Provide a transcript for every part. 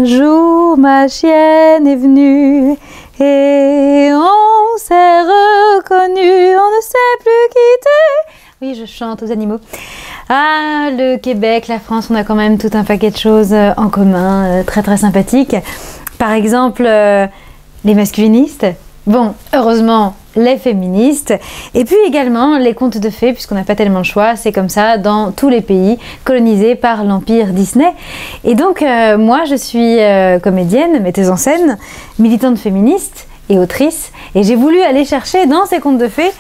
jour ma chienne est venue et on s'est reconnu, on ne s'est plus quitté. Oui, je chante aux animaux. Ah, le Québec, la France, on a quand même tout un paquet de choses en commun, très très sympathiques. Par exemple, les masculinistes. Bon, heureusement, les féministes. Et puis également les contes de fées, puisqu'on n'a pas tellement de choix. C'est comme ça dans tous les pays colonisés par l'empire Disney. Et donc, moi, je suis comédienne, metteuse en scène, militante féministe et autrice. Et j'ai voulu aller chercher dans ces contes de fées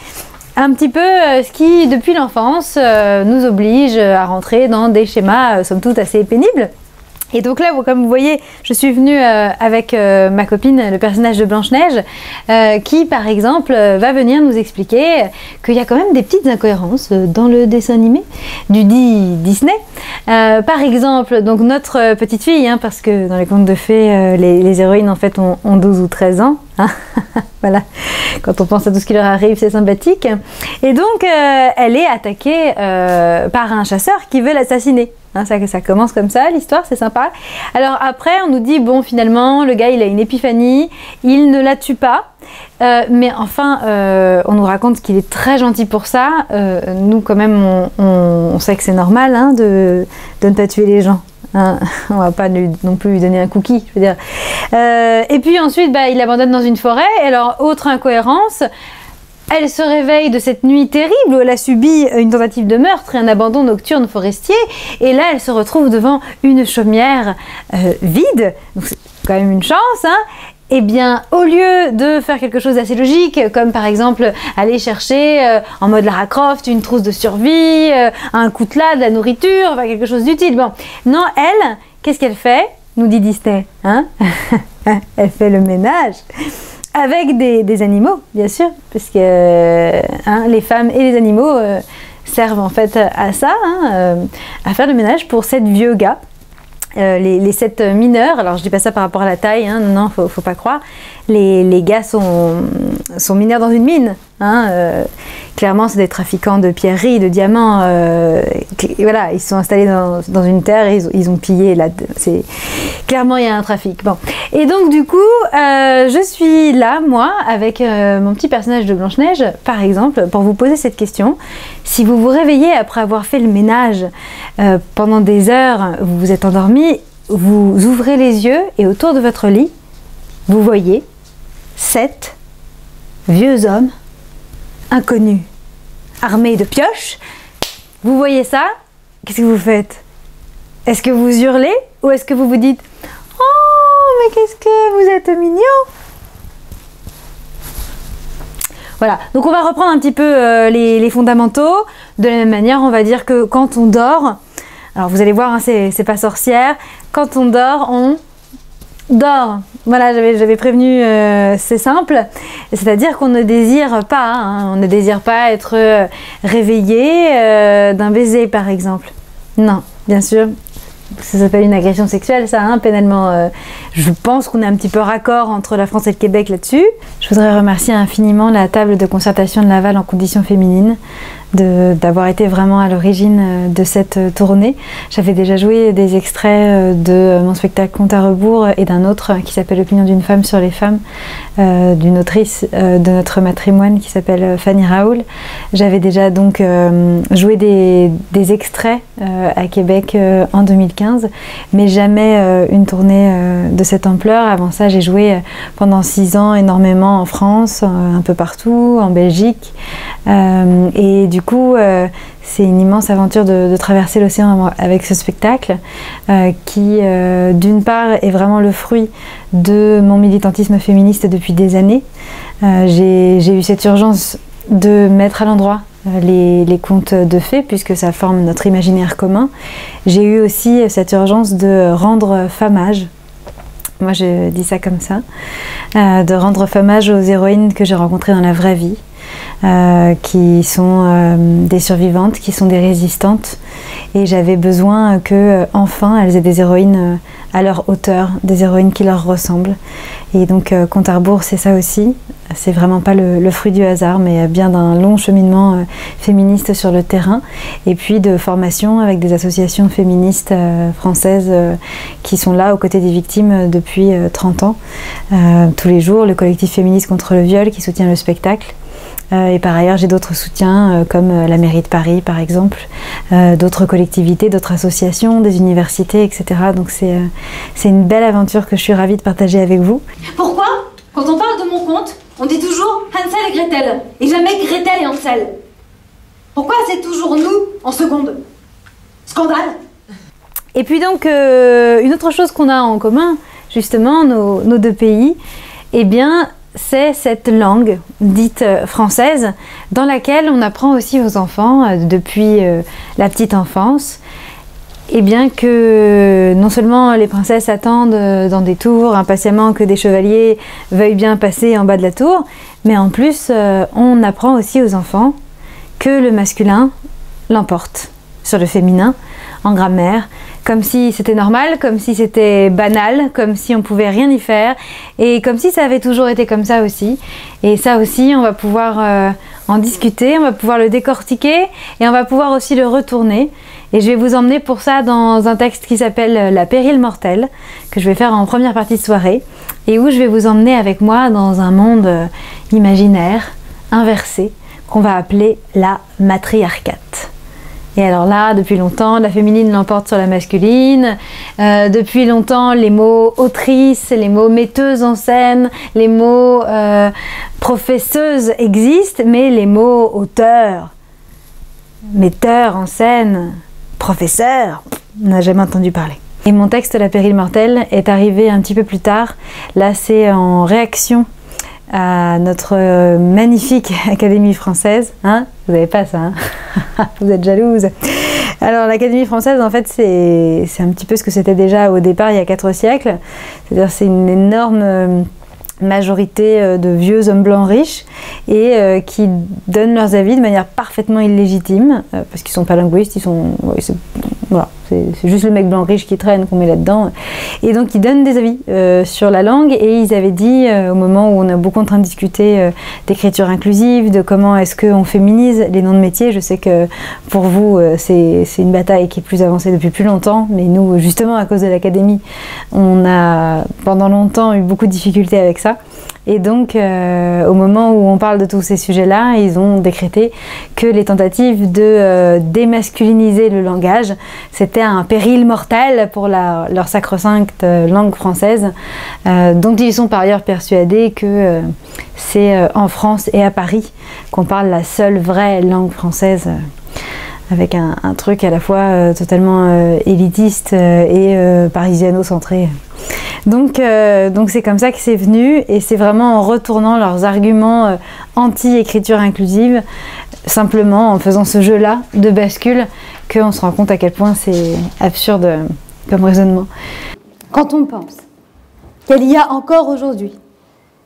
un petit peu ce qui, depuis l'enfance, nous oblige à rentrer dans des schémas, somme toute, assez pénibles. Et donc là, comme vous voyez, je suis venue avec ma copine, le personnage de Blanche-Neige, qui, par exemple, va venir nous expliquer qu'il y a quand même des petites incohérences dans le dessin animé du dit Disney. Par exemple, donc notre petite fille, hein, parce que dans les contes de fées, les héroïnes, en fait, ont 12 ou 13 ans. Hein. Voilà, quand on pense à tout ce qui leur arrive, c'est sympathique. Et donc, elle est attaquée par un chasseur qui veut l'assassiner. Hein, ça commence comme ça, l'histoire, c'est sympa. Alors après, on nous dit, bon, finalement, le gars, il a une épiphanie, il ne la tue pas. Mais enfin, on nous raconte qu'il est très gentil pour ça. Nous, quand même, on sait que c'est normal hein, de ne pas tuer les gens. Hein, on va pas non plus lui donner un cookie, je veux dire. Et puis ensuite, il l'abandonne dans une forêt. Et alors, autre incohérence, elle se réveille de cette nuit terrible où elle a subi une tentative de meurtre et un abandon nocturne forestier. Et là, elle se retrouve devant une chaumière vide. Donc, c'est quand même une chance, hein. Eh bien, au lieu de faire quelque chose d'assez logique, comme par exemple aller chercher en mode Lara Croft une trousse de survie, un coutelas, de la nourriture, enfin quelque chose d'utile. Bon, non, elle, qu'est-ce qu'elle fait? Nous dit Disney, hein. Elle fait le ménage avec des animaux, bien sûr, parce que hein, les femmes et les animaux servent en fait à ça, hein, à faire le ménage pour 7 vieux gars. Les 7 mineurs, alors je dis pas ça par rapport à la taille, hein, non, faut pas croire. Les gars sont mineurs dans une mine. Hein, clairement, c'est des trafiquants de pierreries, de diamants. Voilà, ils sont installés dans une terre et ils ont pillé. Là, clairement, il y a un trafic. Bon. Et donc, du coup, je suis là, moi, avec mon petit personnage de Blanche-Neige, par exemple, pour vous poser cette question. Si vous vous réveillez après avoir fait le ménage pendant des heures, vous vous êtes endormi, vous ouvrez les yeux et autour de votre lit, vous voyez 7 vieux hommes inconnus, armés de pioches. Vous voyez ça? Qu'est-ce que vous faites? Est-ce que vous hurlez ou est-ce que vous vous dites « Oh, mais qu'est-ce que vous êtes mignon !» Voilà, donc on va reprendre un petit peu les fondamentaux. De la même manière, on va dire que quand on dort, alors vous allez voir, hein, c'est pas sorcière, quand on dort, on dort. Voilà, j'avais prévenu, c'est simple. C'est-à-dire qu'on ne désire pas, hein, on ne désire pas être réveillé d'un baiser, par exemple. Non, bien sûr. Ça s'appelle une agression sexuelle, ça, hein, pénalement. Je pense qu'on est un petit peu raccord entre la France et le Québec là-dessus. Je voudrais remercier infiniment la table de concertation de Laval en conditions féminines d'avoir été vraiment à l'origine de cette tournée. J'avais déjà joué des extraits de mon spectacle Compte à rebours et d'un autre qui s'appelle Opinion d'une femme sur les femmes, d'une autrice de notre matrimoine qui s'appelle Fanny Raoul. J'avais déjà donc joué des extraits à Québec en 2015, mais jamais une tournée de cette ampleur. Avant ça, j'ai joué pendant 6 ans énormément en France, un peu partout, en Belgique, et du coup, c'est une immense aventure de traverser l'océan avec ce spectacle qui, d'une part, est vraiment le fruit de mon militantisme féministe depuis des années. J'ai eu cette urgence de mettre à l'endroit les contes de fées, puisque ça forme notre imaginaire commun. J'ai eu aussi cette urgence de rendre famage, moi je dis ça comme ça, de rendre famage aux héroïnes que j'ai rencontrées dans la vraie vie. qui sont des survivantes, qui sont des résistantes. Et j'avais besoin que, enfin, elles aient des héroïnes à leur hauteur, des héroïnes qui leur ressemblent. Et donc, Compte à rebours, c'est ça aussi. C'est vraiment pas le fruit du hasard, mais bien d'un long cheminement féministe sur le terrain. Et puis de formation avec des associations féministes françaises qui sont là aux côtés des victimes depuis 30 ans. Tous les jours, le collectif féministe contre le viol qui soutient le spectacle. Et par ailleurs, j'ai d'autres soutiens comme la mairie de Paris par exemple, d'autres collectivités, d'autres associations, des universités, etc. Donc c'est une belle aventure que je suis ravie de partager avec vous. Pourquoi, quand on parle de mon conte, on dit toujours Hansel et Gretel, et jamais Gretel et Hansel? Pourquoi c'est toujours nous en seconde? Scandale! Et puis donc, une autre chose qu'on a en commun, justement, nos deux pays, eh bien, c'est cette langue dite française dans laquelle on apprend aussi aux enfants depuis la petite enfance, et bien que non seulement les princesses attendent dans des tours impatiemment que des chevaliers veuillent bien passer en bas de la tour, mais en plus on apprend aussi aux enfants que le masculin l'emporte sur le féminin en grammaire, comme si c'était normal, comme si c'était banal, comme si on pouvait rien y faire, et comme si ça avait toujours été comme ça aussi. Et ça aussi, on va pouvoir en discuter, on va pouvoir le décortiquer, et on va pouvoir aussi le retourner. Et je vais vous emmener pour ça dans un texte qui s'appelle La Pérille mortelle, que je vais faire en première partie de soirée, et où je vais vous emmener avec moi dans un monde imaginaire, inversé, qu'on va appeler la matriarcate. Et alors là, depuis longtemps, la féminine l'emporte sur la masculine. Depuis longtemps, les mots autrice, les mots metteuse en scène, les mots professeuse existent, mais les mots auteur, metteur en scène, professeur, on n'a jamais entendu parler. Et mon texte La Pérille mortelle est arrivé un petit peu plus tard. Là, c'est en réaction à notre magnifique Académie française. Hein, vous n'avez pas ça, hein? Vous êtes jalouse. Alors l'Académie française, en fait, c'est un petit peu ce que c'était déjà au départ, il y a 4 siècles. C'est-à-dire c'est une énorme majorité de vieux hommes blancs riches et qui donnent leurs avis de manière parfaitement illégitime, parce qu'ils ne sont pas linguistes, ils sont... Voilà, c'est juste le mec blanc riche qui traîne qu'on met là-dedans. Et donc ils donnent des avis sur la langue, et ils avaient dit au moment où on est beaucoup en train de discuter d'écriture inclusive, de comment est-ce qu'on féminise les noms de métiers. Je sais que pour vous c'est une bataille qui est plus avancée depuis plus longtemps, mais nous justement à cause de l'Académie on a pendant longtemps eu beaucoup de difficultés avec ça. Et donc, au moment où on parle de tous ces sujets-là, ils ont décrété que les tentatives de démasculiniser le langage, c'était un péril mortel pour leur sacro-sainte langue française, dont ils sont par ailleurs persuadés que c'est en France et à Paris qu'on parle la seule vraie langue française, avec un truc à la fois totalement élitiste et parisiano-centré. Donc c'est comme ça que c'est venu, et c'est vraiment en retournant leurs arguments anti-écriture inclusive, simplement en faisant ce jeu-là de bascule, qu'on se rend compte à quel point c'est absurde comme raisonnement. Quand on pense qu'il y a encore aujourd'hui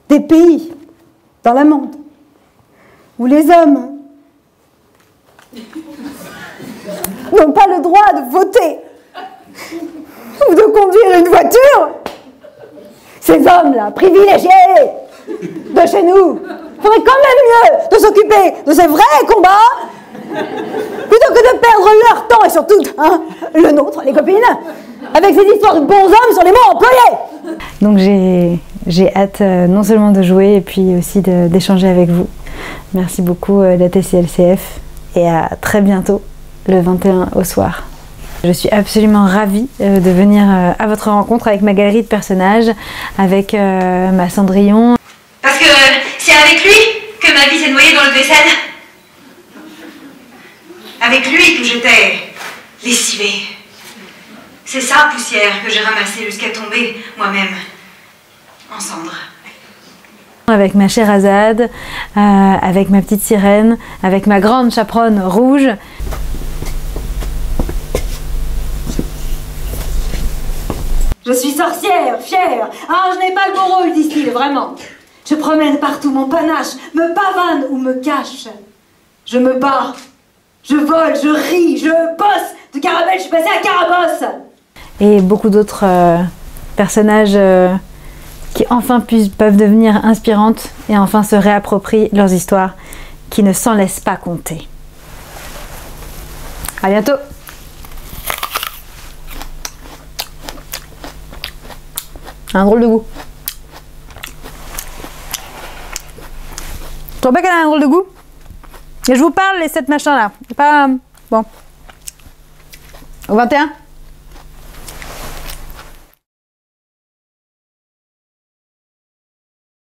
des pays dans le monde où les hommes n'ont pas le droit de voter ou de conduire une voiture, ces hommes-là, privilégiés de chez nous, feraient quand même mieux de s'occuper de ces vrais combats plutôt que de perdre leur temps, et surtout le nôtre, les copines, avec ces histoires de bons hommes sur les mots employés. Donc j'ai hâte non seulement de jouer, et puis aussi d'échanger avec vous. Merci beaucoup la TCLCF, et à très bientôt, le 21 au soir. Je suis absolument ravie de venir à votre rencontre avec ma galerie de personnages, avec ma Cendrillon. Parce que c'est avec lui que ma vie s'est noyée dans le vaisselle. Avec lui que j'étais lessivée. C'est sa poussière que j'ai ramassée jusqu'à tomber moi-même en cendres. Avec ma Scheherazade, avec ma petite sirène, avec ma grande chaperonne rouge. Je suis sorcière, fière. Ah, je n'ai pas le bon rôle, disent-ils, vraiment. Je Je promène partout mon panache, me pavane ou me cache. Je me bats, je vole, je ris, je bosse. De Caramel, je suis passée à Carabosse. Et beaucoup d'autres personnages qui enfin peuvent devenir inspirantes et enfin se réapproprient leurs histoires, qui ne s'en laissent pas compter. À bientôt. Un drôle de goût. Je trouve pas qu'elle a un drôle de goût. Et je vous parle, les 7 machins là. C'est pas... Bon. Au 21.